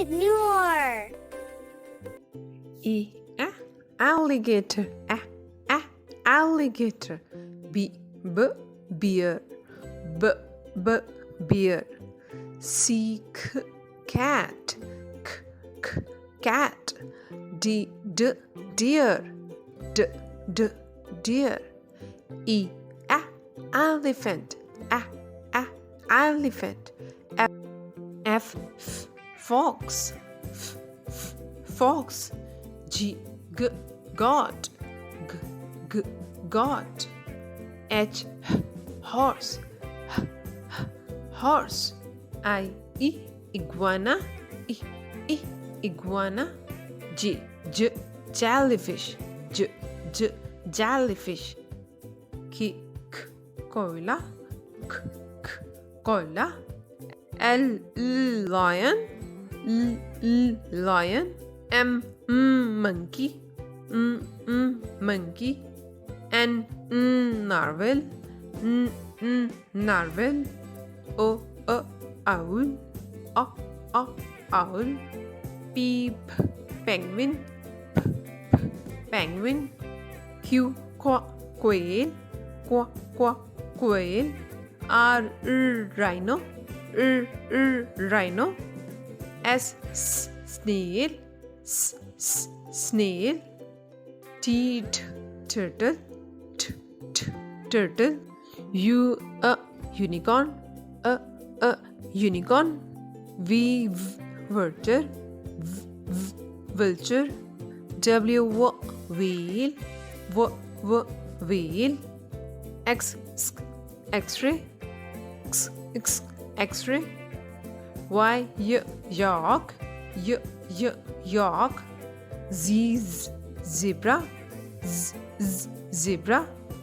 with Noor. Alligator. Alligator. Beer. Beer. Cat. Cat. Deer. Deer. Elephant. Elephant. Fox. Fox. God. God. Horse. Horse. Iguana. Iguana. Jellyfish. Jellyfish. Koala. Koala. Lion. Lion. Monkey. Monkey. Narwhal. Narwhal. Owl. Owl. Penguin. Penguin. Quail. Quail. Rhino. Rhino. Snail. Snail. Turtle. Turtle. Unicorn. Unicorn. Vulture. Vulture. Whale. Whale. X-ray. X-ray. York. York. Zebra. Zebra.